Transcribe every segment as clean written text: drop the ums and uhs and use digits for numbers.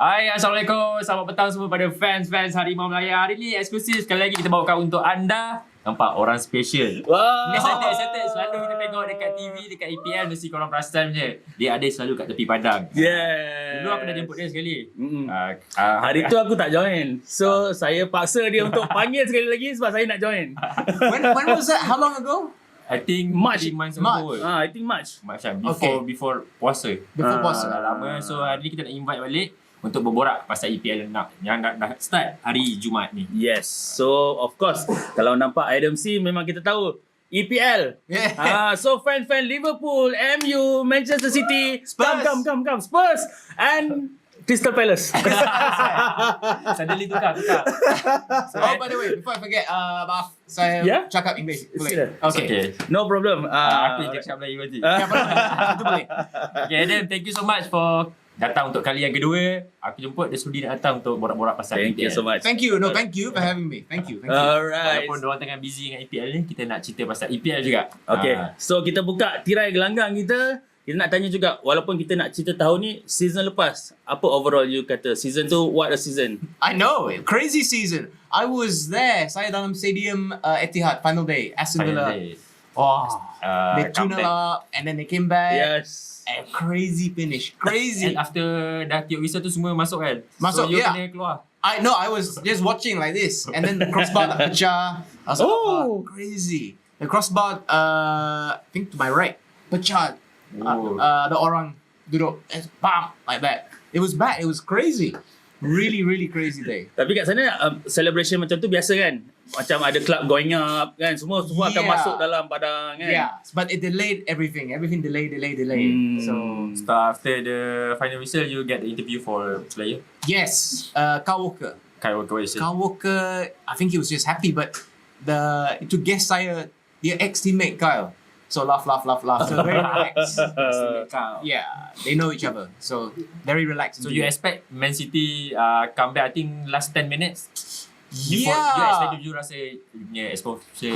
Hai, Assalamualaikum. Selamat petang semua pada fans-fans Harimau Malaya. Hari ni eksklusif sekali lagi kita bawakan untuk anda. Nampak orang special. Wow. Excited. Selalu kita tengok dekat TV, dekat EPL mesti korang perasan je. Dia ada selalu kat tepi padang. Yeah. Dulu aku dah jemput dia sekali. Hari tu aku tak join. So saya paksa dia untuk panggil sekali lagi sebab saya nak join. When was that? How long ago? I think March. 3 months ago. I think March. Macam Okay. before puasa. Before puasa. Dah lama. So hari ni kita nak invite balik untuk berborak pasal EPL yang dah start hari Jumaat ni. Yes. So of course kalau nampak item C memang kita tahu EPL. Yeah. So fan Liverpool, MU, Manchester City, Spurs. come Spurs and Crystal Palace. Suddenly tukar. So, Oh, by the way, before I forget, maaf, saya Yeah? cakap English. Boleh? Sila. Okay. No problem. aku yang cakap Melayu nanti. Ya, itu boleh. Okay, Adam, thank you so much for datang untuk kali yang kedua. Aku jemput dia sudi nak datang untuk borak-borak pasal Thank you EPL. so much. Thank you. No, thank you for having me. Thank you. Alright. Walaupun diorang tengah busy dengan EPL ni, kita nak cerita pasal EPL juga. Okay, so kita buka tirai gelanggang kita. Kita nak tanya juga, walaupun kita nak cerita tahun ni, season lepas, apa overall you kata? Season tu, what a season? I know, crazy season. I was there. Saya dalam stadium Etihad final day, Aston Villa. Oh, they tuned it up and then they came back. Yes. And crazy finish. Crazy. And after dah tiup whistle tu semua masuk kan? Masuk, so, you yeah. kena keluar. I was just watching like this, and then the crossbar tak pecah. I was like, Oh. crazy. The crossbar, I think to my right, pecah. Oh. The orang duduk, bam, like that. It was bad. It was crazy. Really crazy day. Tapi kat sana, celebration macam tu biasa kan? Macam ada club going up kan? Semua akan Yeah. masuk dalam padang kan? Yeah, but it delayed everything. Everything delayed. So So after the final whistle, you get the interview for player. yes, Carl Walker. Kyle Walker. Carl Walker, I think he was just happy, but to guess saya, dia ex-teammate Kyle. So laugh. So very relaxed. Yeah, they know each other. So very relaxed. So you expect Man City come back, I think last 10 minutes? Before, Yeah. You expect you rasa you punya exposure?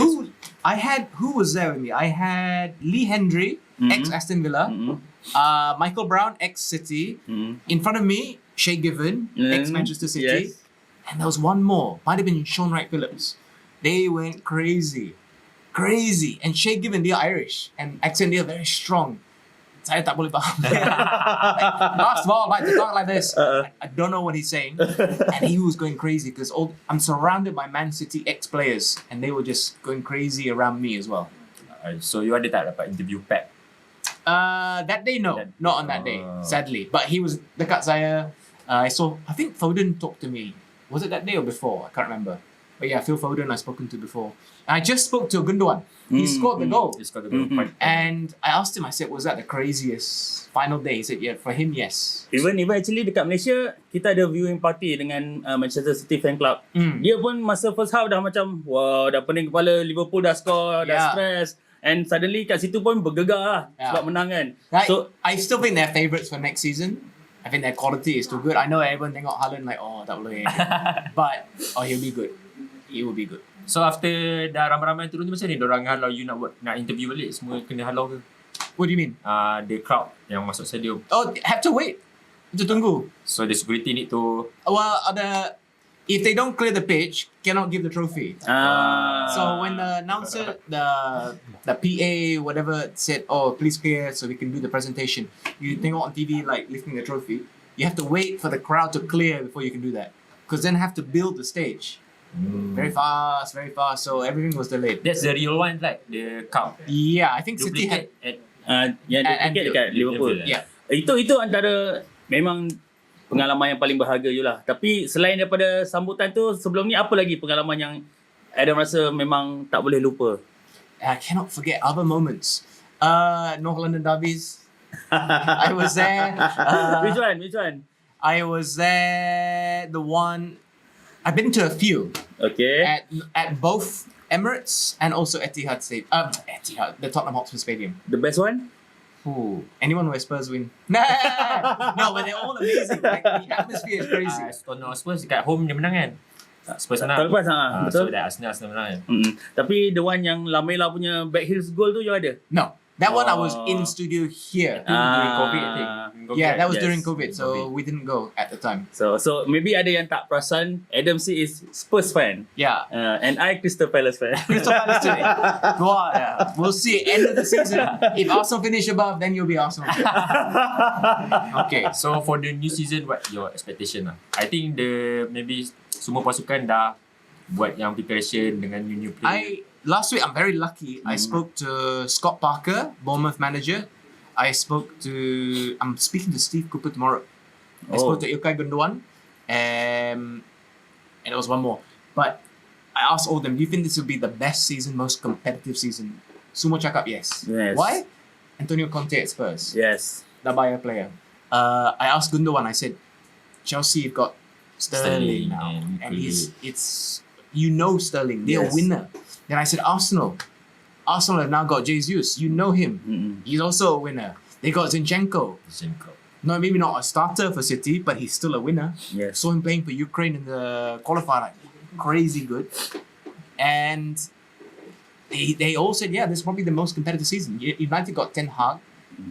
Who was there with me? I had Lee Hendry, ex-Aston Villa, Michael Brown, ex-City. In front of me, Shay Given, ex-Manchester City. Yes. And there was one more. Might have been Sean Wright Phillips. They went crazy. And Shay Given, dia Irish. And accent dia very strong. Saya tak boleh faham. Basketball, like to talk like this. I don't know what he's saying. And he was going crazy because I'm surrounded by Man City ex-players. And they were just going crazy around me as well. So you ada tak dapat interview Pep? That day, no. Not on that day, sadly. But he was dekat saya. I think Foden talked to me. Was it that day or before? I can't remember. But yeah, Phil Foden I've spoken to before. I just spoke to Gundogan. He scored the goal. He's got to go. And I asked him, I said, was that the craziest final day? He said, yeah, for him, yes. Even actually dekat Malaysia, kita ada viewing party dengan Manchester City fan club. Dia pun masa first half dah macam, wow, dah pening kepala, Liverpool dah score, dah Yeah. stress. And suddenly kat situ pun bergegar lah sebab menang kan. I still think they're favourites for next season. I think their quality is too good. I know everyone tengok Haaland like, oh, tak boleh. But, he'll be good. He will be good. So after dah ramai-ramai turun tu macam ni, diorang halau you nak interview balik, semua kena halau ke? What do you mean? The crowd yang masuk stadium. Oh, have to wait. Itu tunggu. So the security need to... Well, if they don't clear the pitch, cannot give the trophy. So when the announcer, the PA, whatever said, oh, please clear so we can do the presentation. You tengok on TV like lifting the trophy. You have to wait for the crowd to clear before you can do that. Because then have to build the stage. Very fast. So everything was delayed. That's the real one, like the cup. Yeah, I think City had. yang At duplicate dekat Liverpool. Yeah. Itu antara memang pengalaman yang paling berharga je lah. Tapi selain daripada sambutan tu, sebelum ni apa lagi pengalaman yang Adam rasa memang tak boleh lupa? I cannot forget other moments. North London derbies. I was there. Which one? I was there. The one. I've been to a few. Okay. At both Emirates and also Etihad Stadium. Etihad, the Tottenham Hotspur Stadium. The best one? Ooh, anyone where Spurs win? No, but they're all amazing. Like, the atmosphere is crazy. Tottenham Hotspur dekat home dia menang kan? Spurs menang. Tahun lepas betul. So that Arsenal menang kan? Tapi the one yang Lamela punya back heels goal tu you ada? No, That one I was in studio here. During COVID, I think. Yeah, that was Yes, during COVID, so COVID. we didn't go at the time. So maybe ada yang tak perasan, Adam C is Spurs fan. Yeah. And I Crystal Palace fan. Crystal Palace today. Well, yeah. We'll see. End of the season. If Arsenal finish above, then you'll be Arsenal. Okay, so for the new season, what your expectation lah? I think maybe semua pasukan dah buat yang preparation dengan new player. Last week I'm very lucky. I spoke to Scott Parker, Bournemouth manager. I'm speaking to Steve Cooper tomorrow. I spoke to Ilkay Gundogan, and there was one more. But I asked all of them, do you think this will be the best season, most competitive season? Semua cakap yes. Why? Antonio Conte at Spurs. Yes. Dah bayar player. I asked Gundogan, I said, Chelsea have got Sterling now. And it's you know Sterling. They're a winner. Then I said, Arsenal have now got Jesus. You know him. He's also a winner. They got Zinchenko. No, maybe not a starter for City, but he's still a winner. Yes. Saw him playing for Ukraine in the qualifier, like crazy good. And they all said, yeah, this is probably the most competitive season. United got Ten Hag.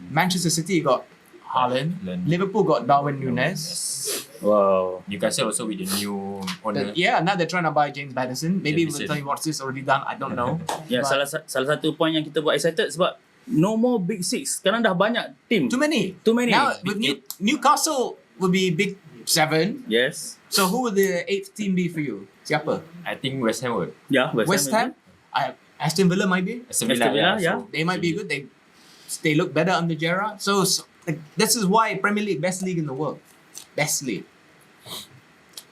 Manchester City got Haaland. Liverpool got Darwin Núñez. Wow. Newcastle also with the new owner. Now they're trying to buy James Maddison. Maybe James we'll tell you what's this already done. I don't know. Ya, But salah satu point yang kita buat excited sebab no more big six. Sekarang dah banyak team. too many. Now with Newcastle will be big 7. Yes. So who would the 8th team be for you? Siapa? I think West Ham would. Ya, West Ham? Aston Villa might be. Aston Aston Villa, yeah. So They might be good. They look better under Gerrard. So like, this is why Premier League best league in the world. Best league.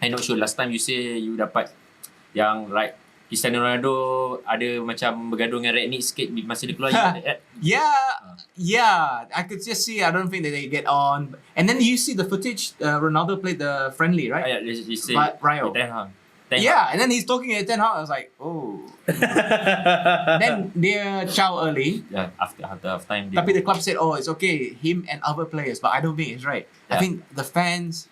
I'm not sure. Last time you say you dapat yang like Cristiano Ronaldo ada macam bergaduh dengan Rangnick sikit masa dia keluar. Yeah. I could just see. I don't think that they get on. And then you see the footage. Ronaldo played the friendly, right? You say But Rio. Ten Hag. Yeah, and then he's talking at Ten Hag. I was like, oh. Then dia chow early. Yeah, after half time. Tapi the club said, oh, it's okay, him and other players. But I don't think it's right. I Yeah. think the fans,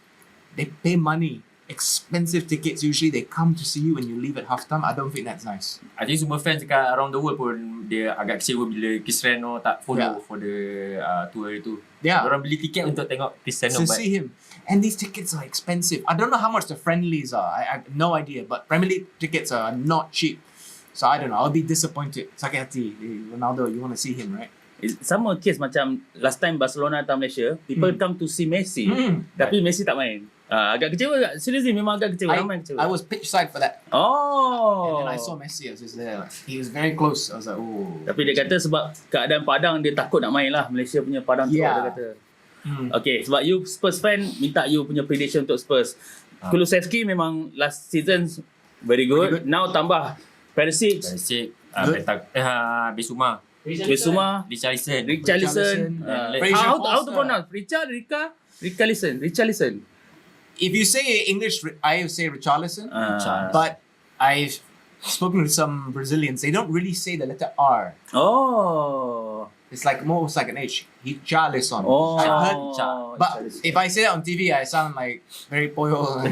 they pay money. Expensive tickets, usually they come to see you when you leave at halftime. I don't think that's nice. I think semua fans dekat around the world pun dia agak kecewa bila Cristiano tak follow for the tour itu. Yeah. Orang beli tiket untuk tengok Cristiano. To see him. And these tickets are expensive. I don't know how much the friendlies are. I have no idea. But Premier League tickets are not cheap. So I don't know. I'll be disappointed. Sakit hati. Ronaldo, you want to see him, right? Sama case macam last time Barcelona datang Malaysia, people come to see Messi, tapi Messi tak main. Agak kecewa tak? Seriously, memang agak kecewa. Ramai kecewa. I was pitch side for that. Oh. And then I saw Messi. I was just there. He was very close. I was like, oh. Tapi dia kata sebab keadaan padang dia takut nak main lah. Malaysia punya padang tu dia kata. Okay, sebab you Spurs fan, minta you punya prediction untuk Spurs. Kulusevski memang last season very good. Now tambah Perisic, Bisuma, Richarlison. How to pronounce? Richarlison. If you say English, I say Richarlison. Richarlison. But I've spoken to some Brazilians. They don't really say the letter R. Oh. It's like almost like an H. Richarlison. Oh. I've heard. But if I say that on TV, I sound like very poyo.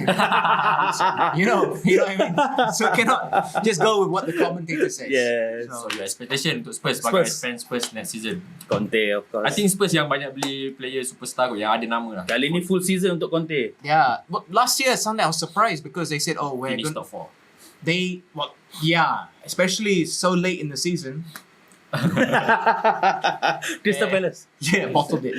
you know what I mean. So cannot just go with what the commentator says. Yes. So your expectation untuk Spurs sebagai fans Spurs next season? Conte of course. I think Spurs yang banyak beli player superstar kot, yang ada nama lah. Kali ni full season untuk Conte. Yeah. But last year, Sunday, I was surprised because they said, "Oh, we're Finish going." top 4. Especially so late in the season. Crystal Palace. Yeah, bottled it.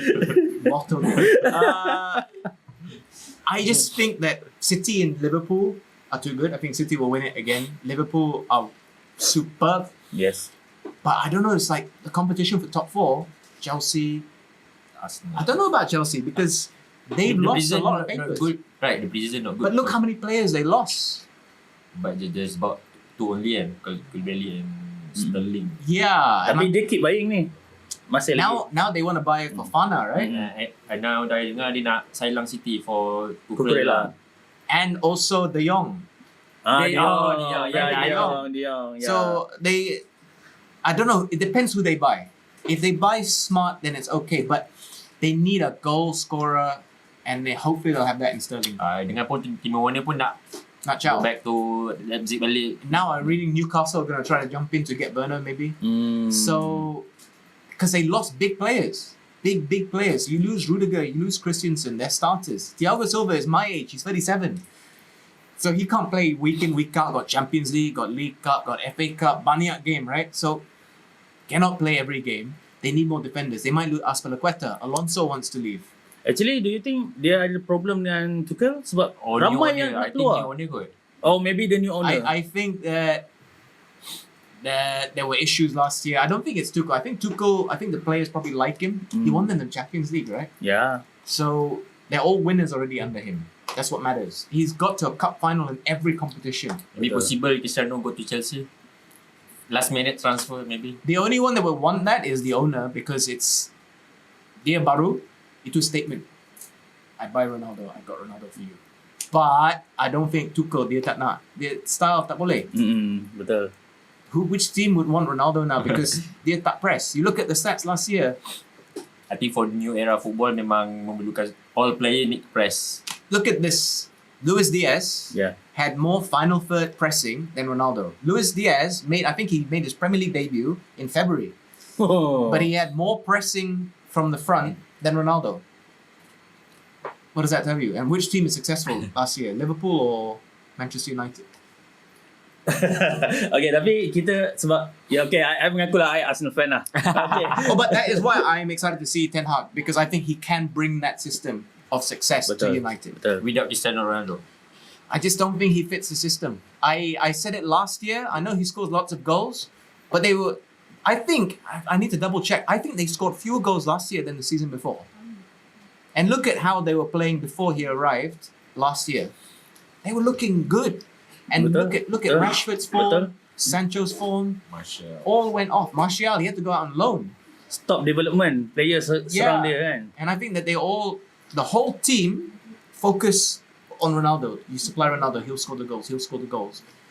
I just think that City and Liverpool are too good. I think City will win it again. Liverpool are superb. Yes. But I don't know, it's like the competition for top 4, Chelsea. Arsenal. I don't know about Chelsea because they've lost a lot of papers. Good. Right, the preseason not good. But look how many players they lost. But there's about 2 only and Koulibaly and Sterling. Yeah. Tapi dia keep buying ni. Masih lagi. Now they want to buy Fofana, right? And now dah dengar dia nak silang City for Cucurella. And also De Jong. De Jong. Yeah. So I don't know. It depends who they buy. If they buy smart, then it's okay. But they need a goal scorer, and hopefully they'll have that in Sterling. Dengan pun Timo Werner pun nak Not go Chow. back to Leipzig balik. Now I'm reading Newcastle are going to try to jump in to get Werner maybe. So because they lost big players. Big players. You lose Rudiger, you lose Christensen, they're starters. Thiago Silva is my age, he's 37. So he can't play week in, week out. Got Champions League, got League Cup, got FA Cup, banyak game, right? So cannot play every game. They need more defenders. They might lose Azpilicueta. Alonso wants to leave. Actually, do you think dia ada problem dengan Tuchel? Sebab Or ramai new yang owner. nak I think keluar. new owner kot. Oh, maybe the new owner. I think that there were issues last year. I don't think it's Tuchel. I think the players probably like him. He won them the Champions League, right? Yeah. So they're all winners already under him. That's what matters. He's got to a cup final in every competition. Maybe possible Cristiano go to Chelsea. Last minute transfer maybe. The only one that would want that is the owner because it's dia baru, itu statement. I buy Ronaldo, I got Ronaldo for you. But I don't think Tuchel dia tak nak. Dia style tak boleh. Betul. Which team would want Ronaldo now because dia tak press? You look at the stats last year. I think for the new era football memang memerlukan all player need press. Look at this. Luis Diaz had more final third pressing than Ronaldo. Luis Diaz I think he made his Premier League debut in February. Oh. But he had more pressing from the front than Ronaldo. What does that tell you? And which team is successful last year? Liverpool or Manchester United? Okay, tapi kita sebab I mengaku lah I Arsenal fan lah. Okay. Oh, but that is why I'm excited to see Ten Hag because I think he can bring that system of success to United. Betul. Without Cristiano Ronaldo. I just don't think he fits the system. I said it last year. I know he scores lots of goals, but they were. I think I need to double check. I think they scored fewer goals last year than the season before. And look at how they were playing before he arrived last year. They were looking good. And look at Rashford's form, Sancho's form, Martial. all went off. Martial, he had to go out on loan. Stop development players surround dia kan. And I think that the whole team focus on Ronaldo. You supply Ronaldo, he'll score the goals.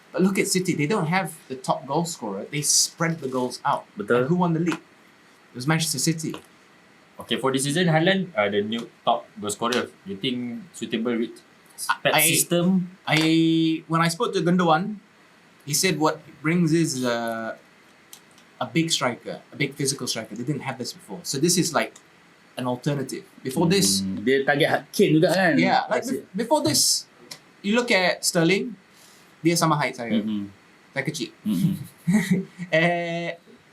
But look at City, they don't have the top goal scorer. They spread the goals out. Betul. And who won the league? It was Manchester City. Okay, for this season, Haaland, the new top goal scorer. You think suitable with system? When I spoke to Gundogan, he said what brings is a big striker, a big physical striker. They didn't have this before. So this is like an alternative. Before this, dia target Kane juga kan. yeah, like before this, you look at Sterling, dia sama height saya. Saya kecil.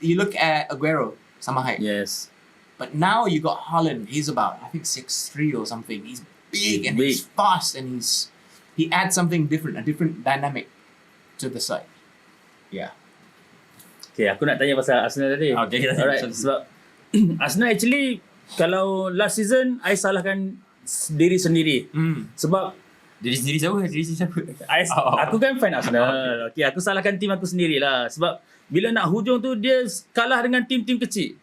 You look at Aguero, sama height. Yes. But now you got Haaland. He's about, I think, 6'3" or something. He's big and Big. he's fast and he adds something different, a different dynamic to the side. Yeah. Okay, aku nak tanya pasal Arsenal tadi. Okay, kita Alright, tanya. sebab Arsenal actually kalau last season I salahkan diri sendiri. Sebab Diri sendiri siapa? aku kan fan Arsenal. Okay, aku salahkan tim aku sendirilah. Sebab bila nak hujung tu dia kalah dengan tim-tim kecil.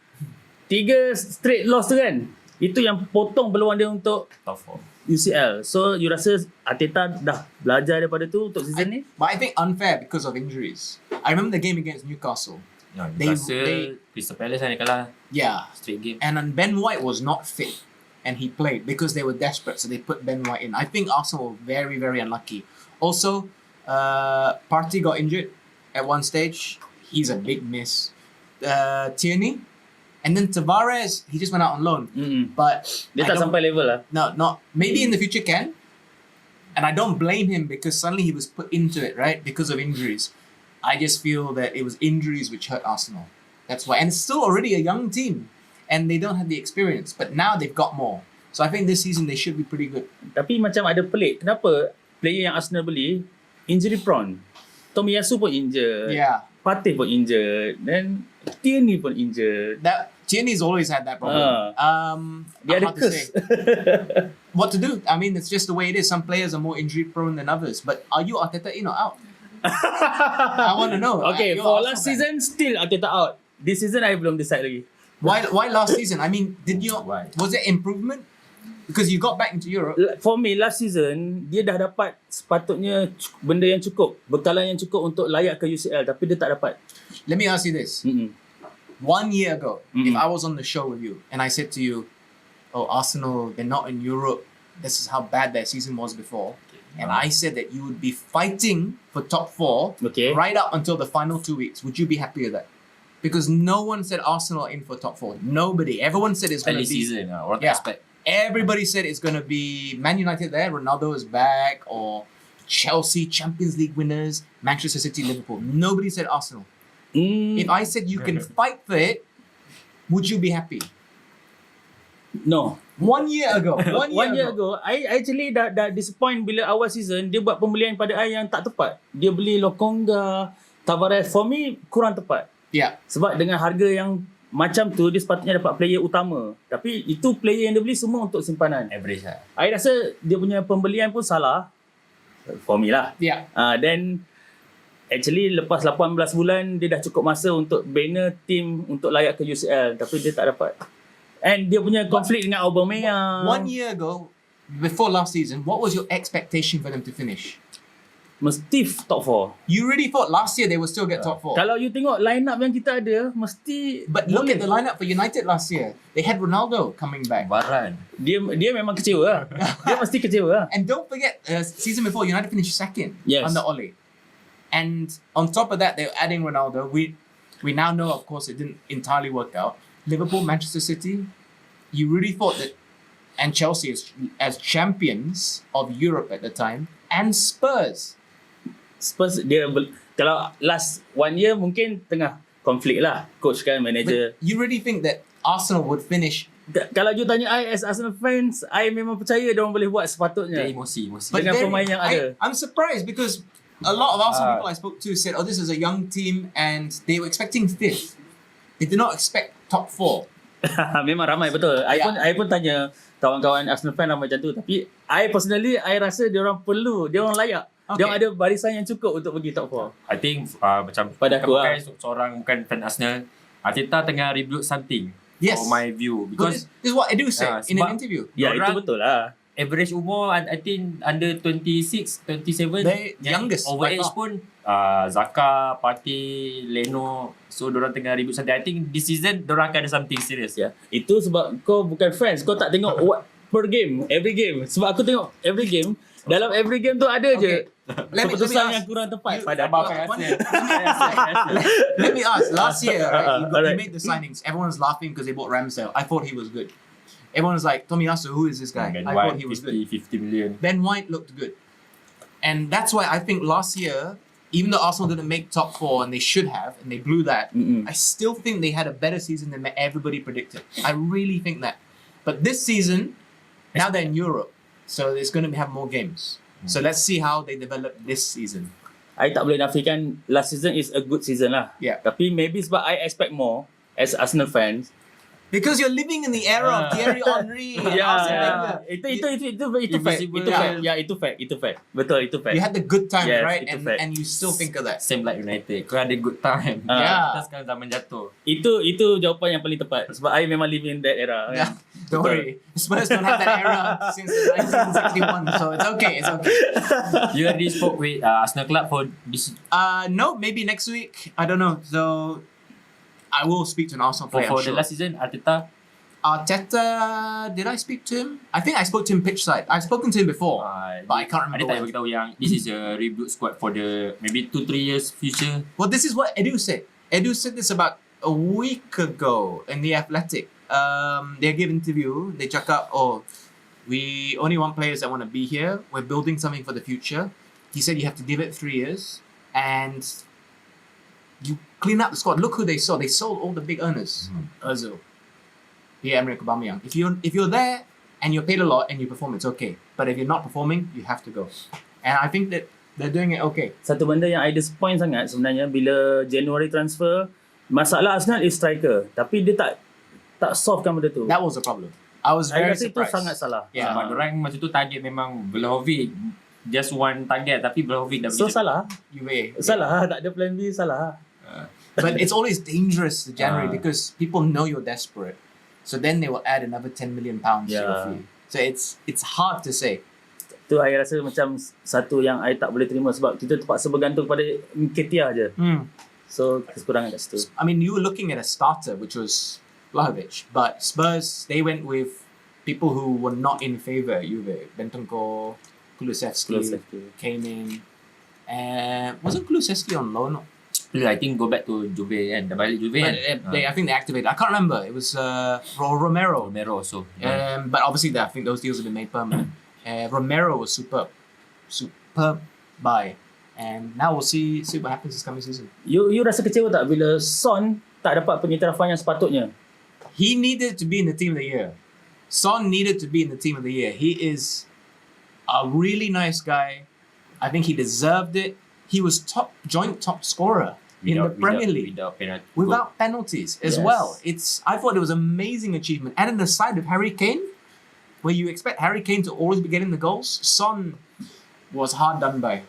3 straight loss tu kan. Itu yang potong peluang dia untuk Top 4. UCL. So you rasa Arteta dah belajar daripada tu untuk season ni? But I think unfair because of injuries. I remember the game against Newcastle. Yeah, They- Newcastle, Crystal Palace ni kalah Yeah. straight game. And then Ben White was not fit and he played because they were desperate. So they put Ben White in. I think Arsenal were very, very unlucky. Also, Partey got injured at one stage. He's a big miss. Tierney. And then Tavares, he just went out on loan. But Dia I tak don't- sampai level lah. No, not maybe in the future can. And I don't blame him because suddenly he was put into it, right? Because of injuries. I just feel that it was injuries which hurt Arsenal. That's why. And it's still already a young team. And they don't have the experience. But now they've got more. So I think this season they should be pretty good. Tapi macam ada pelik. Kenapa player yang Arsenal beli injury prone? Tomiyasu pun injured. Yeah. Partey pun injured. Then Tierney pun injured. Tierney's always had that problem. Dia ada hard to say. curse. What to do? I mean, it's just the way it is. Some players are more injury prone than others. But are you Arteta in or out? I want to know. Okay, You're for Arsenal last fan. season still Arteta out. This season I belum decide lagi. Why last season? I mean, Why? was there improvement? Because you got back into Europe. For me last season dia dah dapat sepatutnya benda yang cukup, bekalan yang cukup untuk layak ke UCL tapi dia tak dapat. Let me ask you this. 1 year ago, if I was on the show with you and I said to you, oh, Arsenal, they're not in Europe. This is how bad their season was before. And I said that you would be fighting for top 4 Okay. right up until the final 2 weeks. Would you be happy with that? because no one said Arsenal are in for top 4. Nobody. Everyone said it's going Early to be season, what to Yeah. expect. Everybody said it's going to be Man United there, Ronaldo is back, or Chelsea, Champions League winners, Manchester City, Liverpool. Nobody said Arsenal. If I said you can fight for it, would you be happy? No. 1 year ago. One year ago, I actually dah disappoint bila awal season dia buat pembelian pada I yang tak tepat. Dia beli Lokonga, Tavares. For me, kurang tepat. Yeah. Sebab dengan harga yang macam tu, dia sepatutnya dapat player utama. Tapi itu player yang dia beli semua untuk simpanan. Average lah. I rasa dia punya pembelian pun salah. For me lah. Yeah. Then actually lepas 18 bulan dia dah cukup masa untuk bina team untuk layak ke UCL, tapi dia tak dapat. And dia punya konflik dengan Aubameyang. 1 year ago, before last season, what was your expectation for them to finish? Mesti top 4. You really thought last year they would still get top 4. Kalau you tengok line up yang kita ada, mesti But look boleh. at the lineup for United last year. They had Ronaldo coming back. Baran. Dia memang kecewa lah. Dia mesti kecewa lah. And don't forget, season before, United finished second Yes. under Ole. And on top of that, they were adding Ronaldo. We now know, of course, it didn't entirely work out. Liverpool, Manchester City, you really thought that, and Chelsea as champions of Europe at the time, and Spurs. Spurs kalau last 1 year mungkin tengah konflik lah, coach kan, manager. But you really think that Arsenal would finish? Kalau you tanya I as Arsenal fans, I memang percaya dia orang boleh buat sepatutnya. Dia emosi. Dengan pemain yang ada. I'm surprised because a lot of Arsenal people I spoke to said, "Oh, this is a young team," and they were expecting 5th. They did not expect top 4. Memang ramai betul. I pun tanya kawan-kawan Arsenal fan ramai macam tu, tapi I personally I rasa dia orang perlu, dia orang layak. Okay. Dia orang ada barisan yang cukup untuk pergi top 4. I think macam Pada aku bukan seorang bukan fan Arsenal, Arteta tengah rebuild something. Yes. For my view, Because because this is what Edu said in an sebab- interview. Ya, itu Orang- betul lah. average umur I think under 26, 27. They youngest by Overage far. pun Zaka, Partey, Leno. So diorang tengah ribut something. I think this season diorang akan ada something serious. Ya. Itu sebab kau bukan fans, kau tak tengok what per game, every game. Sebab aku tengok every game, dalam every game tu ada je Let me keputusan ask yang kurang tepat you- pada Abang aku. akan rasa. Let me ask. Last year, right, you Alright. made the signings. Everyone's laughing because they bought Ramsdale. I thought he was good. Everyone's like, Tomiyasu, who is this guy? Ben I White, thought he was good. 50 million. Ben White looked good. And that's why I think last year, even though Arsenal didn't make top 4 and they should have, and they blew that, I still think they had a better season than everybody predicted. I really think that. But this season, now they're in Europe, so it's going to have more games. So let's see how they develop this season. I tak boleh nafikan last season is a good season lah. Yeah. Tapi maybe sebab I expect more as Arsenal fans. Because you're living in the era of Thierry Henry and Arsene Wenger. Itu fact. Invisible. Itu fact. Ya, itu fact. Betul, itu fact. You had the good times, Yes, right? itu And fact. and you still think of that. Same like United. Kau ada good time. Yeah. Kita sekarang zaman jatuh. Itu jawapan yang paling tepat sebab I memang live in that era. Yeah. Don't worry. Spurs don't have that era since 1961, so it's okay. It's okay. You already spoke with Arsenal Club for this No, maybe next week. I don't know. So I will speak to an Arsenal player. for I'm the sure. last season. Arteta. Arteta, did I speak to him? I think I spoke to him pitch side. I've spoken to him before, but I can't Ada remember. tak when. beritahu yang this is a rebuild squad for the maybe 2-3 years future. Well, this is what Edu said. Edu said this about a week ago in The Athletic. They gave interview. They check out, oh, we only want players that want to be here. We're building something for the future. He said you have to give it 3 years and you clean up the squad. Look who they sold. They sold all the big earners. Ozil, Pierre-Emerick Aubameyang. If you're there and you're paid a lot and you perform, it's okay. But if you're not performing, you have to go. And I think that they're doing it okay. Satu benda yang I disappoint sangat sebenarnya bila January transfer, masalah Arsenal is striker. Tapi dia tak solvekan benda tu. That was the problem. I was I very rasa itu surprised. sangat salah. Yeah. Sebab orang masa tu target memang Vlahovic. Just one target tapi Vlahovic dah So begitu. salah. Salah, tak ada plan B, salah. But it's always dangerous to January Ah. because people know you're desperate. So then they will add another £10 million to your Yeah. fee. So it's hard to say. Tu I rasa macam satu yang I tak boleh terima sebab kita terpaksa bergantung pada Nketiah je. So kekurangan kat situ. I mean, you were looking at a starter, which was Vlahovic, but Spurs, they went with people who were not in favour. Juve, Bentancur, Kulusevski Kulusevski. came in. And wasn't Kulusevski on loan? I think go back to Juve and dah balik Juve But kan. I think they activated. I can't remember. It was Romero. Romero also. But obviously, I think those deals have been made permanent. Romero was superb buy, and now we'll see what happens this coming season. You rasa kecewa tak bila Son tak dapat pengiktirafan yang sepatutnya? He needed to be in the team of the year. Son needed to be in the team of the year. He is a really nice guy. I think he deserved it. He was joint top scorer in the Premier League without penalties as well. I thought it was an amazing achievement. And in the side of Harry Kane, where you expect Harry Kane to always be getting the goals, Son was hard done by.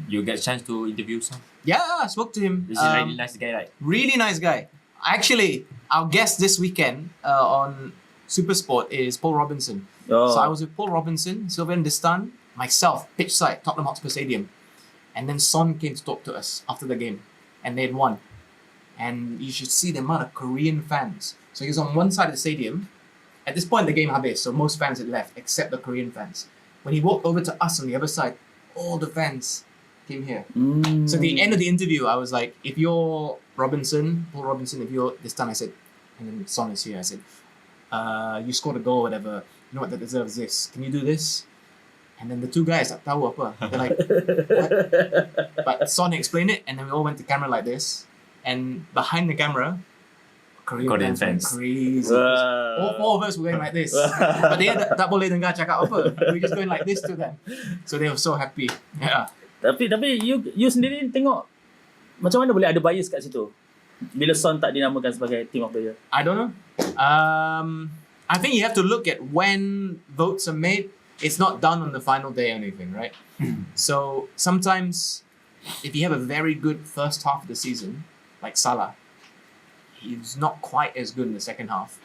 You get a chance to interview Son? Yeah, I spoke to him. This is a really nice guy, right? Really nice guy. Actually, our guest this weekend on Supersport is Paul Robinson. Oh. So I was with Paul Robinson, Sylvain Distan, myself, pitch side, Tottenham Hotspur Stadium. And then Son came to talk to us after the game. And they had won. And you should see the amount of Korean fans. So he was on one side of the stadium. At this point, the game had so most fans had left, except the Korean fans. When he walked over to us on the other side, all the fans came here. So at the end of the interview, I was like, if you're Paul Robinson, if you're this time, I said, and then Son is here, I said, you scored a goal, whatever, you know what, that deserves this. Can you do this? And then the two guys tak tahu apa. They're like, what? But Son explained it, and then we all went to camera like this. And behind the camera, Korean fans went crazy. All four of us were going like this. But they tak boleh dengar cakap apa. We were just going like this to them. So they were so happy. Yeah. Tapi you sendiri tengok macam mana boleh ada bias kat situ bila Son tak dinamakan sebagai team of the year? I don't know. I think you have to look at when votes are made. It's not done on the final day or anything, right? So sometimes if you have a very good first half of the season, like Salah, he's not quite as good in the second half.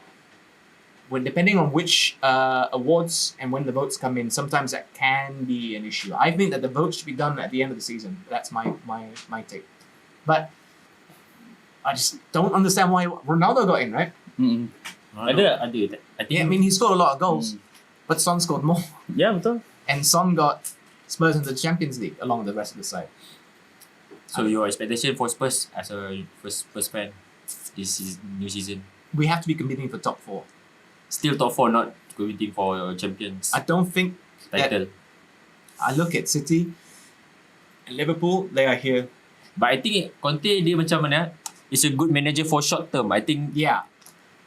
When depending on which awards and when the votes come in, sometimes that can be an issue. I think that the votes should be done at the end of the season. That's my take. But I just don't understand why Ronaldo got in, right? Ada. I think. Yeah, I mean he scored a lot of goals, but Son scored more. Ya, betul. And Son got Spurs into the Champions League along with the rest of the side. So your expectation for Spurs as a Spurs fan this new season? We have to be competing for top 4. Still top 4, not competing for Champions I don't think title. I look at City and Liverpool, they are here. But I think Conte dia macam mana? Is a good manager for short term. I think Yeah.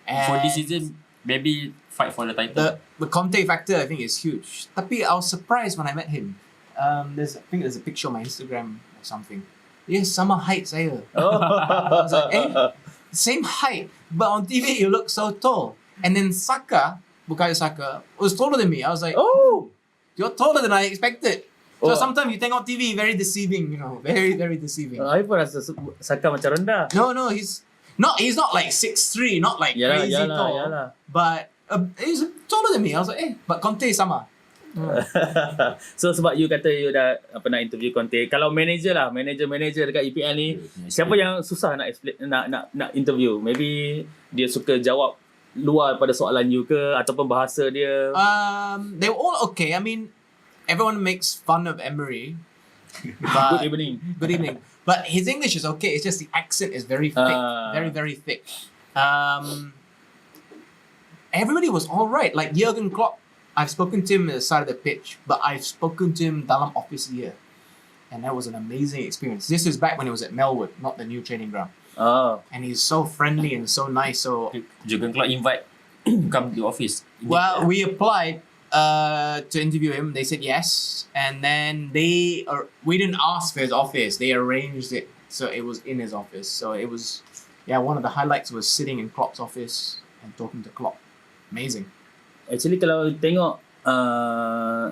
for And this season maybe fight for the title. the Conte factor I think is huge. Tapi I was surprised when I met him. I think there's a picture on my Instagram or something. Dia sama height saya. I was like, same height, but on TV you look so tall. And then Bukayo Saka, was taller than me. I was like, Oh. you're taller than I expected. So Oh. sometimes you think on TV, very deceiving, very, very deceiving. I pun rasa Saka macam rendah. No, he's not like 6'3", not like crazy tall. Yalah. But he's taller than me. I was like, but Conte sama. So sebab you kata you dah nak interview Conte, kalau manager dekat EPL ni, siapa yang susah nak explain, nak interview? Maybe dia suka jawab luar pada soalan you ke, ataupun bahasa dia? They were all okay. I mean, everyone makes fun of Emery. But Good evening. Good evening. But his English is okay. It's just the accent is very thick, very, very thick. Everybody was all right. Like Jurgen Klopp, I've spoken to him at the side of the pitch, but I've spoken to him dalam office here. And that was an amazing experience. This is back when he was at Melwood, not the new training ground. Oh. And he's so friendly and so nice. So Jurgen Klopp invite to come to office. well, we applied to interview him. They said yes, and then we didn't ask for his office. They arranged it, so it was in his office. So it was, one of the highlights was sitting in Klopp's office and talking to Klopp. Amazing. Actually kalau tengok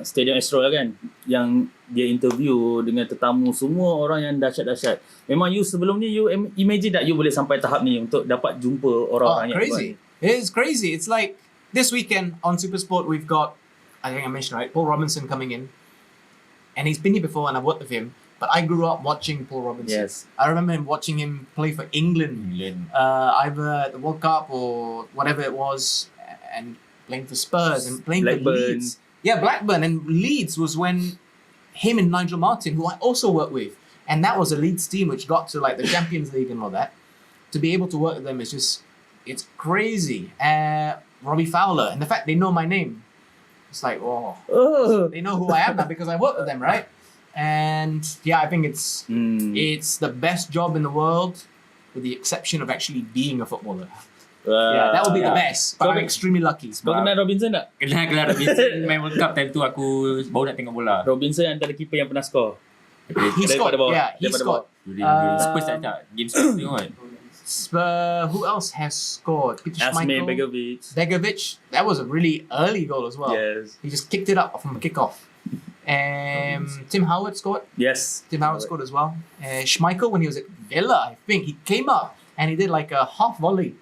Stadium Astro kan, yang dia interview dengan tetamu, semua orang yang dahsyat-dahsyat. Memang you sebelum ni, you imagine tak you boleh sampai tahap ni untuk dapat jumpa orang-orang yang crazy. It is crazy. It's like this weekend on Supersport we've got, I think I mentioned right, Paul Robinson coming in, and he's been here before and I've worked with him. But I grew up watching Paul Robinson. Yes. I remember watching him play for England. Either the World Cup or whatever it was, and playing for Spurs and playing for Blackburn. Leeds. Yeah, Blackburn and Leeds was when him and Nigel Martin, who I also worked with, And that was a Leeds team which got to like the Champions League and all that. To be able to work with them is just, it's crazy. Robbie Fowler, and the fact they know my name. It's like, they know who I am now because I work with them, right? And yeah, I think it's the best job in the world, with the exception of actually being a footballer. Yeah, that would be the best. But I'm extremely lucky. Kau kenal Robinson tak? Kenal Robinson. Main World Cup time tu aku baru nak tengok bola. Robinson antara keeper yang pernah skor. He scored. Yeah, he scored. Spurs tak cak. Game Spurs tengok kan. Who else has scored? Peter Asmir Schmeichel. Begovic. That was a really early goal as well. Yes. He just kicked it up from a kickoff. Tim Howard scored. Yes. Tim Howard scored as well. Schmeichel, when he was at Villa, I think, he came up and he did like a half volley.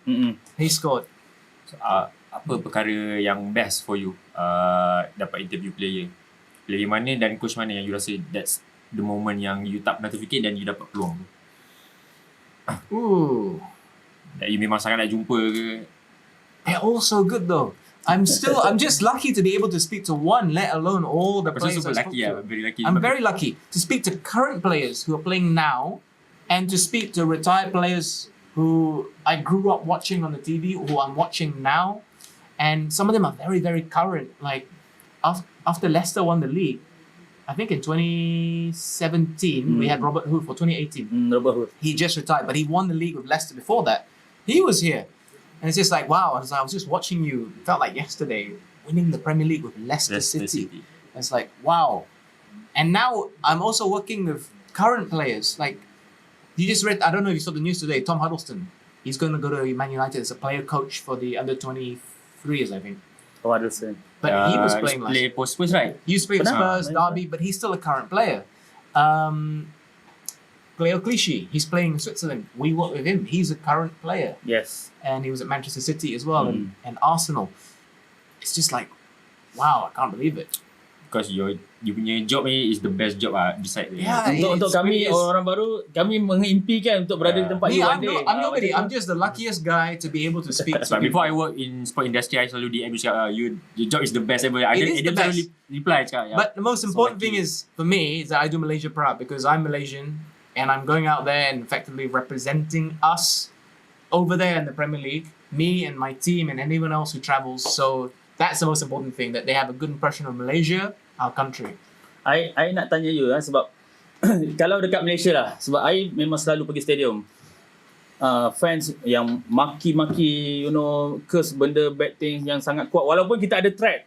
He scored. So, apa perkara yang best for you dapat interview player? Player mana dan coach mana yang you rasa that's the moment yang you tak pernah terfikir dan you dapat peluang tu? Ooh. That you memang sangat nak jumpa ke? They're all so good though. I'm just lucky to be able to speak to one, let alone all the Pasal players super I spoke lucky to. lah, very lucky. I'm very lucky to speak to current players who are playing now, and to speak to retired players who I grew up watching on the TV, who I'm watching now, and some of them are very, very current. Like after Leicester won the league, I think in 2017 we had Robert Hood for 2018. Robert Hood. He just retired, but he won the league with Leicester before that. He was here, and it's just like wow. I was just watching you. It felt like yesterday winning the Premier League with Leicester City. It's like wow. And now I'm also working with current players. Like you just read, I don't know if you saw the news today, Tom Huddleston. He's going to go to Man United as a player coach for the under 23s, I think. Tom Huddleston. But he was playing last year. Play for Spurs, right? He used to play for Spurs, Derby, but he's still a current player. Leo Clichy, he's playing in Switzerland. We work with him. He's a current player. Yes. And he was at Manchester City as well and Arsenal. It's just like, wow, I can't believe it. Because you punya job ni is the best job beside the Yeah, Untuk it's kami really is. orang baru, kami mengimpikan untuk berada di tempat Me, you I'm one day. nobody. I'm just the luckiest guy to be able to speak to But before I people. work in sport industry, I selalu DM you cakap, your job is the best ever. I It is the best. selalu reply cakap. Yeah. But the most So important lucky. thing is, for me, is that I do Malaysia proud because I'm Malaysian and I'm going out there and effectively representing us over there in the Premier League, me and my team and anyone else who travels. So that's the most important thing, that they have a good impression of Malaysia, our country. I nak tanya you sebab kalau dekat Malaysia lah, sebab I memang selalu pergi stadium. Fans yang maki-maki, curse benda bad things yang sangat kuat walaupun kita ada track.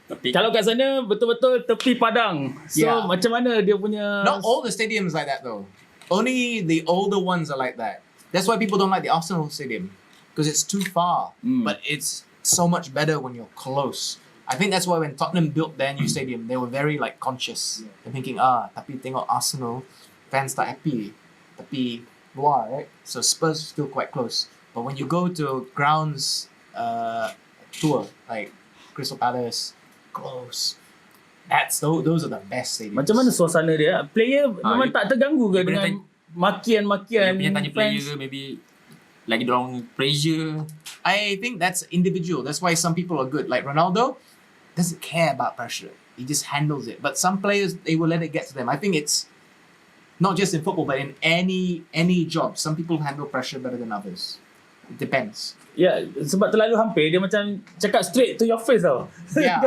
Tapi Kalau kat sana betul-betul tepi padang. So Yeah. macam mana dia punya Not all the stadiums like that though. Only the older ones are like that. That's why people don't like the Arsenal stadium, because it's too far. But it's so much better when you're close. I think that's why when Tottenham built their new stadium, they were very like conscious. They're thinking, tapi tengok Arsenal, fans tak happy. Tapi luar, right? So Spurs still quite close. But when you go to grounds tour, like Crystal Palace, close. Those are the best stadiums. macam mana suasana dia? Player memang you- tak terganggu ke you dengan kena makian-makian you punya tanya player fans? ke, maybe lagi dorang pressure. I think that's individual. That's why some people are good. Like Ronaldo doesn't care about pressure. He just handles it. But some players, they will let it get to them. I think it's not just in football, but in any job. Some people handle pressure better than others. It depends. Ya, sebab terlalu hampir dia macam cakap straight to your face tau. Yeah.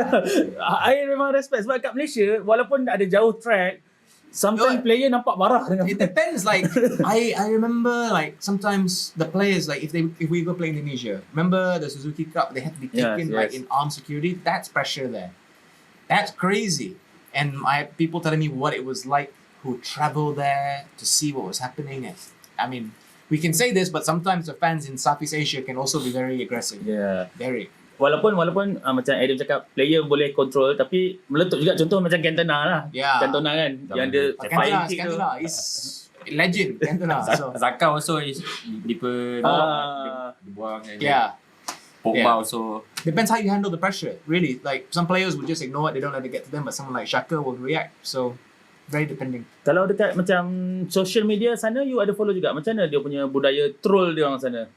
I memang respect sebab kat Malaysia walaupun ada jauh track, sometimes No, player nampak marah dengan It depends. Like I remember like sometimes the players, like if we go play Indonesia, remember the Suzuki Cup, they had to be taken Yes, like yes. in armed security. That's pressure there. That's crazy. And people telling me what it was like who traveled there to see what was happening. And, I mean, we can say this, but sometimes the fans in Southeast Asia can also be very aggressive. Yeah. Very. Walaupun macam Adam cakap player boleh control tapi meletup juga, contoh macam Cantona lah. Yeah. Cantona kan yang dia flying kick tu. Cantona is legend. Cantona. So, Zaka also is dia buang and yeah. Pogba Yeah. also. Depends how you handle the pressure, really. Like some players will just ignore it, they don't let it get to them, but someone like Xhaka will react. So very depending. Kalau dekat macam social media sana, you ada follow juga? Macam mana dia punya budaya troll dia orang sana?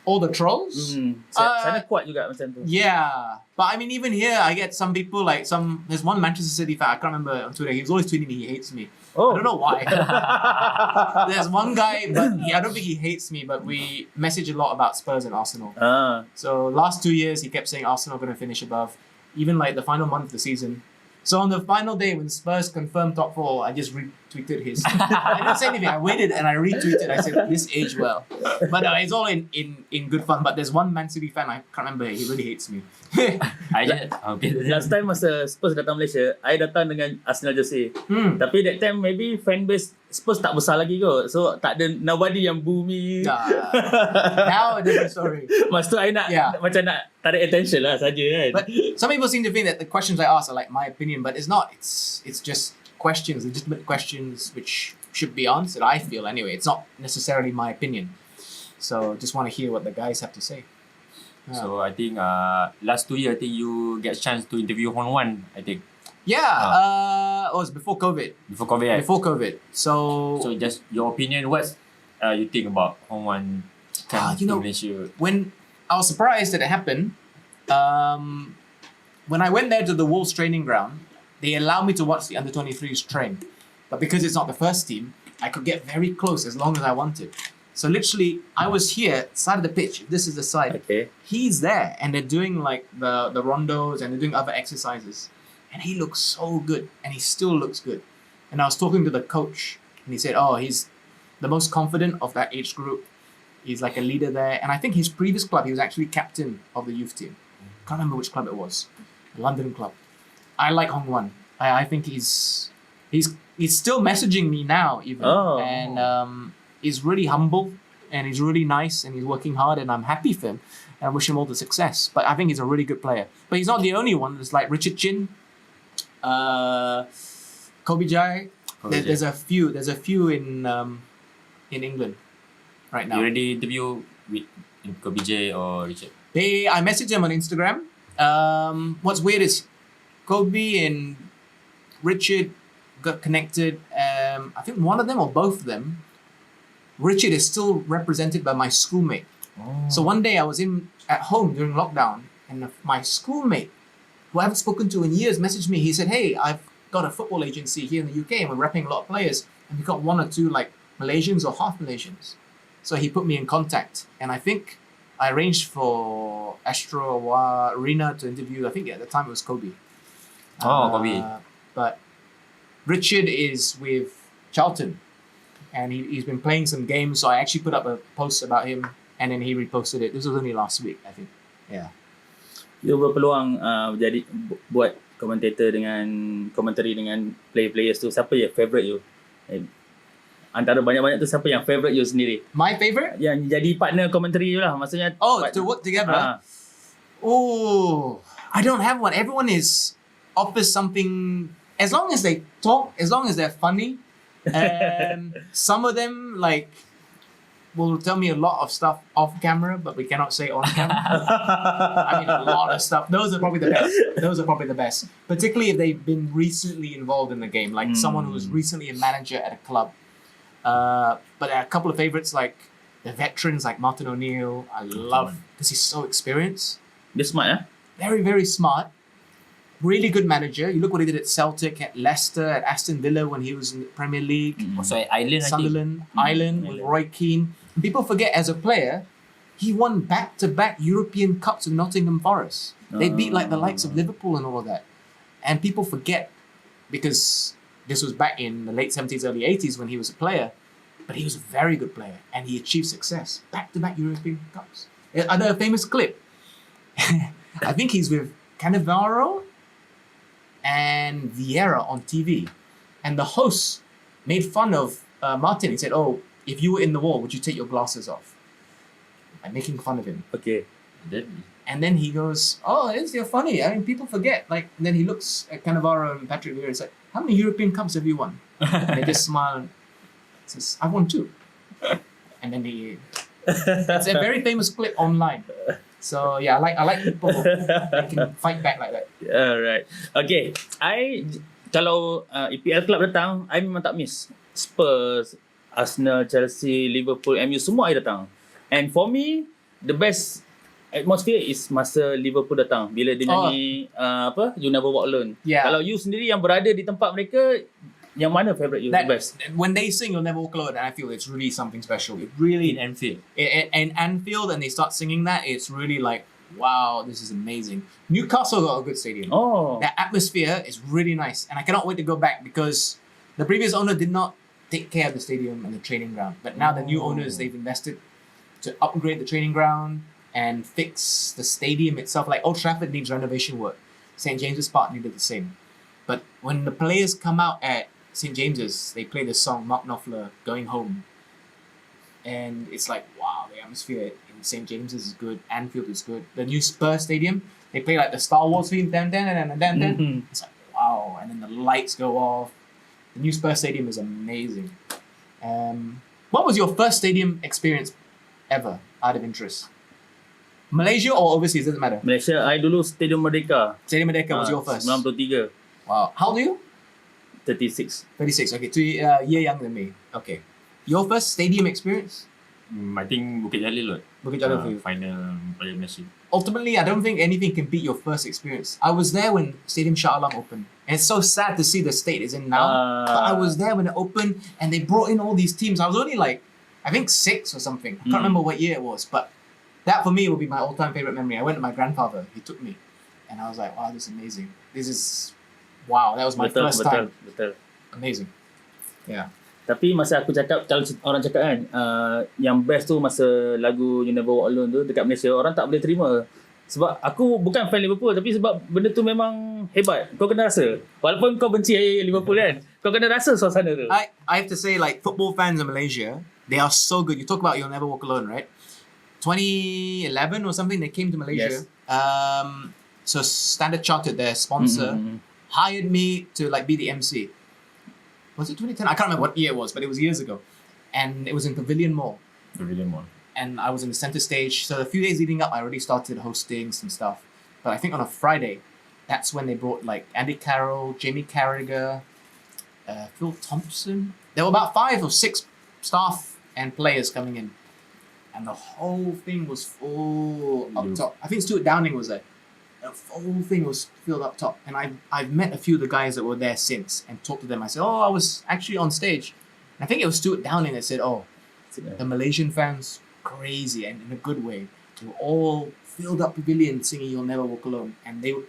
all the trolls. Sana kuat juga macam tu. Yeah, but I mean, even here, I get some people like There's one Manchester City fan, I can't remember on Twitter. He's always tweeting me. He hates me. Oh. I don't know why. There's one guy, but I don't think he hates me. But we message a lot about Spurs and Arsenal. So last 2 years, he kept saying Arsenal going to finish above. Even like the final month of the season. So on the final day when Spurs confirmed top 4, I just retweeted his. I didn't say anything. I waited and I retweeted. I said, this aged well. But it's all in good fun. But there's one Man City fan, I can't remember. He really hates me. Last time masa Spurs datang Malaysia, I datang dengan Arsenal jersey. Tapi that time maybe fanbase Spurs tak besar lagi kot. So tak ada nobody yang boo me. Now a different story. Masa tu I nak macam nak tarik attention lah saja kan. But some people seem to think that the questions I ask are like my opinion, but it's not. It's just questions, legitimate questions which should be answered, I feel anyway. It's not necessarily my opinion. So just want to hear what the guys have to say. So I think last 2 years, I think you get a chance to interview Hong Wan, I think. Yeah, it was before COVID. Before COVID, right? Before COVID. So just your opinion, what you think about Hong Wan coming to Malaysia? When I was surprised that it happened, when I went there to the Wolves training ground, they allowed me to watch the under-23s train. But because it's not the first team, I could get very close as long as I wanted. So literally, I was here, side of the pitch. This is the side. Okay. He's there, and they're doing like the rondos, and they're doing other exercises. And he looks so good, and he still looks good. And I was talking to the coach, and he said, "Oh, he's the most confident of that age group. He's like a leader there." And I think his previous club, he was actually captain of the youth team. Can't remember which club it was, a London club. I like Hong Wan. I think he's still messaging me now, even, and he's really humble, and he's really nice, and he's working hard, and I'm happy for him, and I wish him all the success. But I think he's a really good player. But he's not the only one. There's like Richard Chin, Kobe Jai. There's a few in England right now. You already interview with Kobe J or Richard? I messaged them on Instagram. What's weird is Kobe and Richard got connected. I think one of them or both of them. Richard is still represented by my schoolmate. So one day I was at home during lockdown, and my schoolmate, who I haven't spoken to in years, messaged me. He said, "Hey, I've got a football agency here in the UK, and we're repping a lot of players, and we got 1 or 2 like Malaysians or half Malaysians." So he put me in contact, and I think I arranged for Astro Arena to interview. I think at the time it was Kobe. Kobe. But Richard is with Charlton, and he's been playing some games. So I actually put up a post about him, and then he reposted it. This was only last week, I think. Yeah. You berpeluang jadi buat komentari dengan players tu. Siapa yang favourite you? Antara banyak-banyak tu, siapa yang favourite you sendiri? My favourite? Yang jadi partner komentari you lah. Maksudnya to work together. I don't have one. Everyone offers something. As long as they talk, as long as they're funny. Some of them will tell me a lot of stuff off camera, but we cannot say on camera. I mean, a lot of stuff. Those are probably the best. Particularly if they've been recently involved in the game, like someone who was recently a manager at a club. But there are a couple of favorites, like the veterans, like Martin O'Neill. I love because he's so experienced. Dia smart, eh? Very, very smart. Really good manager. You look what he did at Celtic, at Leicester, at Aston Villa when he was in the Premier League. Also at Ireland, Sunderland, Ireland with Roy Keane. And people forget, as a player, he won back-to-back European Cups with Nottingham Forest. They beat like the likes of Liverpool and all of that. And people forget, because this was back in the late 70s, early 80s when he was a player. But he was a very good player, and he achieved success. Back-to-back European Cups. Another famous clip. I think he's with Cannavaro and Vieira on TV, and the host made fun of Martin. He said, "Oh, if you were in the war, would you take your glasses off?" I'm making fun of him. Okay. And then he goes, "Oh, you're funny. I mean, people forget." And then he looks at Cannavaro and Patrick Vieira. He's like, "How many European Cups have you won?" And they just smile and says, "I won 2." And then it's a very famous clip online. So yeah, I like people who can fight back like that. Alright. Okay. Kalau EPL club datang, I memang tak miss. Spurs, Arsenal, Chelsea, Liverpool, MU, semua I datang. And for me, the best atmosphere is masa Liverpool datang bila dia nyanyi You Never Walk Alone. Yeah. Kalau you sendiri yang berada di tempat mereka, yang mana favourite you the best? When they sing You'll Never Walk Alone, I feel it's really something special. It really In Anfield. in Anfield, and they start singing that, it's really like, wow, this is amazing. Newcastle got a good stadium. Oh. That atmosphere is really nice, and I cannot wait to go back because the previous owner did not take care of the stadium and the training ground. But now the new owners, they've invested to upgrade the training ground and fix the stadium itself. Like Old Trafford needs renovation work. St. James's Park needed the same. But when the players come out at St. James's, they play the song Mark Knopfler, Going Home. And it's like, wow, the atmosphere in St. James's is good. Anfield is good. The new Spurs Stadium, they play like the Star Wars theme. It's like, wow. And then the lights go off. The new Spurs Stadium is amazing. What was your first stadium experience ever, out of interest? Malaysia or overseas, doesn't matter. Malaysia, I dulu Stadium Merdeka. Stadium Merdeka was your first. 93. Wow. How old are you? 36. 36. Okay, 2 year younger than me. Okay. Your first stadium experience? I think Bukit Jalil. Bukit Jalil for you. Final Player Malaysia. Ultimately, I don't think anything can beat your first experience. I was there when Stadium Shah Alam opened. And it's so sad to see the state it's in now. But I was there when it opened and they brought in all these teams. I was only like, I think 6 or something. I can't remember what year it was. But that for me will be my all-time favorite memory. I went to my grandfather. He took me. And I was like, wow, this is amazing. This is, wow, that was my first time. Betul. Amazing. Yeah. Tapi masa aku cakap, kalau orang cakap kan, yang best tu masa lagu You Never Walk Alone tu dekat Malaysia, orang tak boleh terima. Sebab aku bukan fan Liverpool, tapi sebab benda tu memang hebat. Kau kena rasa. Walaupun kau benci Liverpool kan, kau kena rasa suasana tu. I have to say, like, football fans in Malaysia, they are so good. You talk about You'll Never Walk Alone, right? 2011 or something, they came to Malaysia. Yes. So Standard Chartered, their sponsor, hired me to like be the MC. Was it 2010? I can't remember what year it was, but it was years ago. And it was in Pavilion Mall. And I was in the center stage. So a few days leading up, I already started hosting some stuff. But I think on a Friday, that's when they brought like Andy Carroll, Jamie Carragher, Phil Thompson. There were about 5 or 6 staff and players coming in. And the whole thing was full up top. I think Stuart Downing was there. The whole thing was filled up top. And I've met a few of the guys that were there since and talked to them. I said, oh, I was actually on stage. And I think it was Stuart Downing that said, oh, the Malaysian fans, crazy, and in a good way. They were all filled up pavilion singing You'll Never Walk Alone. And the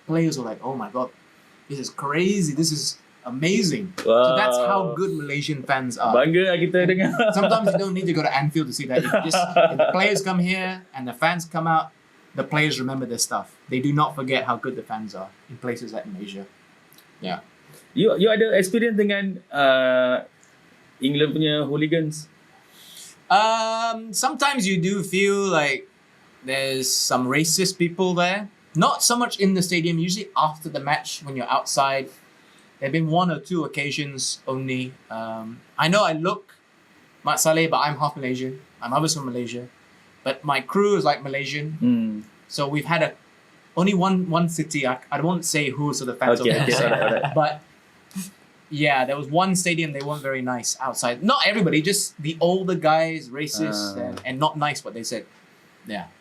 players were like, oh my God, this is crazy. This is amazing. Wow. So that's how good Malaysian fans are. Bangga lah kita dengar. Sometimes you don't need to go to Anfield to see that. If the players come here and the fans come out, the players remember their stuff. They do not forget how good the fans are in places like Malaysia. Yeah. You ada experience dengan England punya hooligans? Sometimes you do feel like there's some racist people there. Not so much in the stadium, usually after the match when you're outside. There have been 1 or 2 occasions only. I know I look Mat Saleh, but I'm half Malaysian. My mother's from Malaysia. But my crew is like Malaysian. So we've had only one city. I won't say who, so the fans don't get upset. But yeah, there was one stadium, they weren't very nice outside. Not everybody, just the older guys, racist and not nice what they said. Yeah.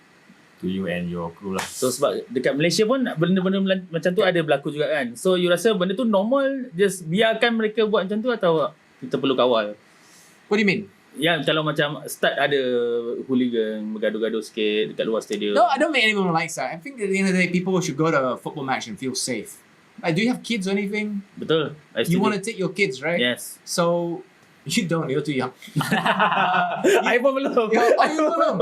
To you and your crew lah. So sebab dekat Malaysia pun benda-benda macam tu ada berlaku juga kan. So you rasa benda tu normal, just biarkan mereka buat macam tu atau kita perlu kawal? What do you mean? Ya, kalau macam start ada hooligan bergaduh-gaduh sikit dekat luar stadium. No, I don't think anyone likes that. I think at the end of the day, people should go to a football match and feel safe. Like, do you have kids or anything? Betul. You want to take your kids, right? Yes. So, you don't. You're too young. I pun belum. You belum?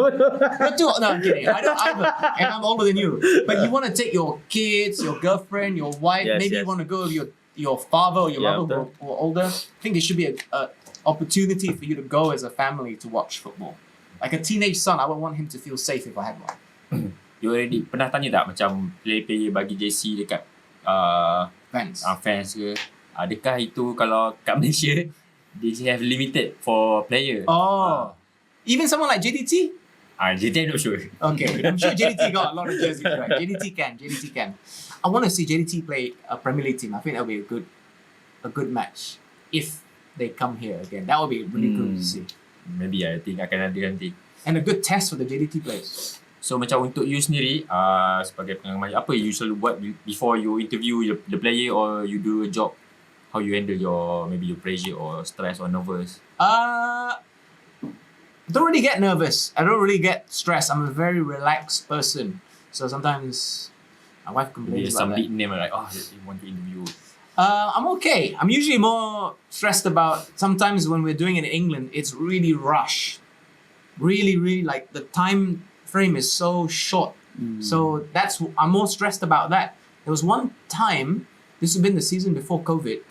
You're too... No, I'm kidding. I don't either. And I'm older than you. But you want to take your kids, your girlfriend, your wife. Yes, maybe you want to go with your father or your mother who are older. I think there should be a opportunity for you to go as a family to watch football. Like a teenage son, I would want him to feel safe if I had one. You already pernah tanya tak macam player-player bagi JC dekat fans ke? Adakah itu kalau kat Malaysia they have limited for player? Even someone like JDT? JDT I'm not sure. Okay, I'm sure JDT got a lot of jerseys, right? JDT can. I want to see JDT play a Premier League team. I think that would be a good match if they come here again. That would be really good to see. Maybe I think akan ada nanti. and a good test for the JDT players. So macam untuk you sendiri, sebagai pengalaman, apa you selalu buat before you interview the player or you do a job? How you handle maybe your pressure or stress or nervous? I don't really get nervous. I don't really get stressed. I'm a very relaxed person. So sometimes my wife Maybe complains some about that. big name like, you want to interview. I'm okay. I'm usually more stressed about sometimes when we're doing it in England, it's really rushed. Really, really like the time frame is so short. So I'm more stressed about that. There was one time, this has been the season before COVID,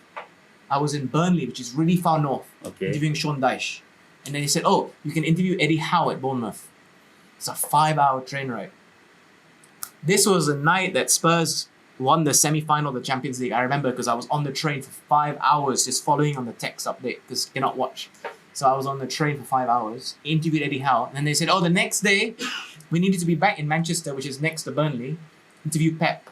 I was in Burnley, which is really far north, interviewing Sean Dyche. And then he said, you can interview Eddie Howe at Bournemouth. It's a 5-hour train ride. This was a night that Spurs won the semi-final of the Champions League. I remember because I was on the train for 5 hours just following on the text update because cannot watch. So I was on the train for 5 hours, interviewed Eddie Howe, and then they said, the next day we needed to be back in Manchester, which is next to Burnley, interview Pep.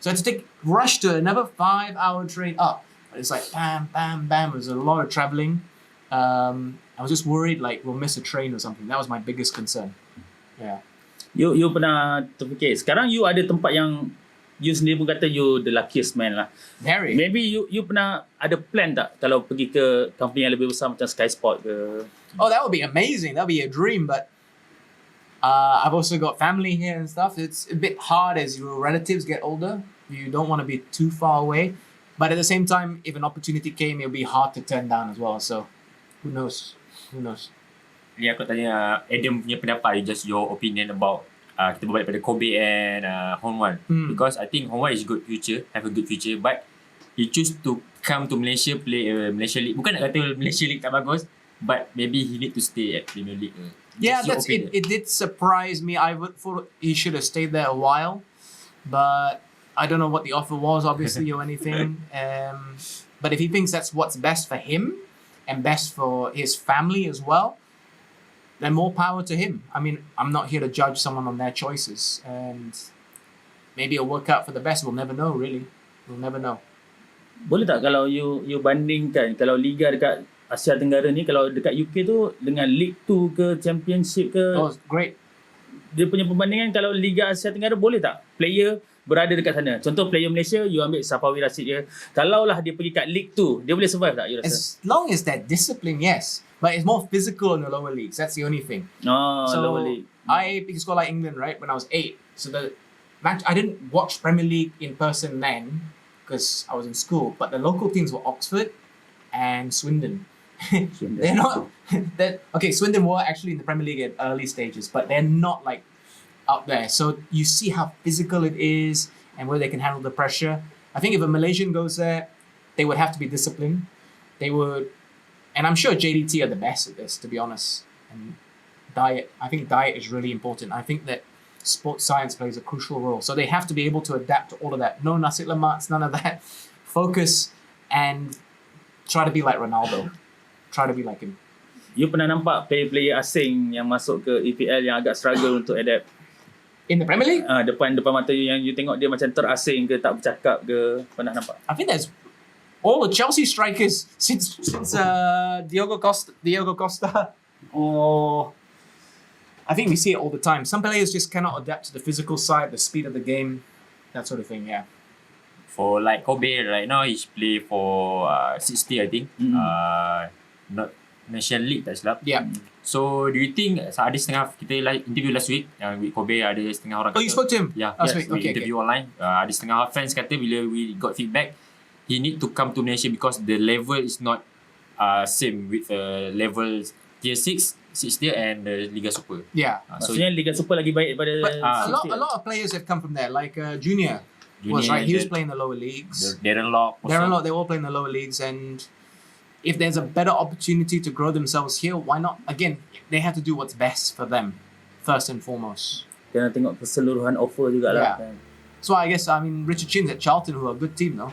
So I had to rush to another 5-hour train up. It's like bam, bam, bam. It was a lot of traveling. I was just worried like we'll miss a train or something. That was my biggest concern. Yeah. You pernah terfikir, sekarang you ada tempat yang you sendiri pun kata you the luckiest man lah. Very. Maybe you pernah ada plan tak kalau pergi ke company yang lebih besar macam Sky Sport ke? That would be amazing. That would be a dream. But I've also got family here and stuff. It's a bit hard as your relatives get older. You don't want to be too far away. But at the same time, if an opportunity came, it'll be hard to turn down as well. So who knows? Who knows? Ni aku tanya Adam punya pendapat, just your opinion about kita berbalik pada Kobe and Hong Wan. Because I think Hong Wan is good future, have a good future, but he choose to come to Malaysia, play Malaysia League. Bukan nak kata Malaysia League tak bagus, but maybe he need to stay at Premier League. Yeah, that's it. It did surprise me. I would thought he should have stayed there a while, but I don't know what the offer was, obviously, or anything. But if he thinks that's what's best for him and best for his family as well, then more power to him. I mean, I'm not here to judge someone on their choices, and maybe it'll work out for the best. We'll never know, really. We'll never know. Boleh tak kalau you bandingkan kalau Liga dekat Asia Tenggara ni, kalau dekat UK tu dengan League 2 ke Championship ke? Oh, great. Dia punya perbandingan kalau Liga Asia Tenggara boleh tak player berada dekat sana? Contoh player Malaysia, you ambil Safawi Rashid je. Kalaulah dia pergi kat League 2, dia boleh survive tak you rasa? As long as that discipline, yes. But it's more physical in the lower leagues. That's the only thing. Lower league. I picked a score like England, right, when I was 8. So the match, I didn't watch Premier League in person then because I was in school. But the local teams were Oxford and Swindon. They're not. Swindon were actually in the Premier League at early stages, but they're not like out there. So you see how physical it is and whether they can handle the pressure. I think if a Malaysian goes there, they would have to be disciplined. They would. And I'm sure JDT are the best at this, to be honest. And diet, I think diet is really important. I think that sports science plays a crucial role. So they have to be able to adapt to all of that. No nasi lemaks, none of that. Focus and try to be like Ronaldo. Try to be like him. You pernah nampak player-player asing yang masuk ke EPL yang agak struggle untuk adapt? In the Premier League? Depan mata you yang you tengok dia macam terasing ke, tak bercakap ke, pernah nampak? I think there's all the Chelsea strikers since Diogo Costa. Or I think we see it all the time. Some players just cannot adapt to the physical side, the speed of the game, that sort of thing. Yeah. For like Kobe right now, he's play for 60, I think. Not National League tak silap. Yeah. So do you think ada setengah kita interview last week yang with Kobe, ada setengah orang kata, you spoke to him? Yeah, last yes, week. we Okay, interview online. Ada setengah fans kata bila we got feedback, he need to come to Malaysia because the level is not same with level tier 6 tier and the Liga Super. Yeah. So Maksudnya Liga Super lagi baik daripada but a 60. lot of players have come from there, like Junior was right. He was playing the lower leagues. Darren Lock, They all play in the lower leagues, and if there's a better opportunity to grow themselves here, why not? Again, they have to do what's best for them first and foremost. Kena tengok keseluruhan offer jugalah. Yeah. So I guess Richard Chin's at Charlton, who are a good team, though.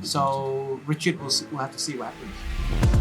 So Richard will have to see what happens.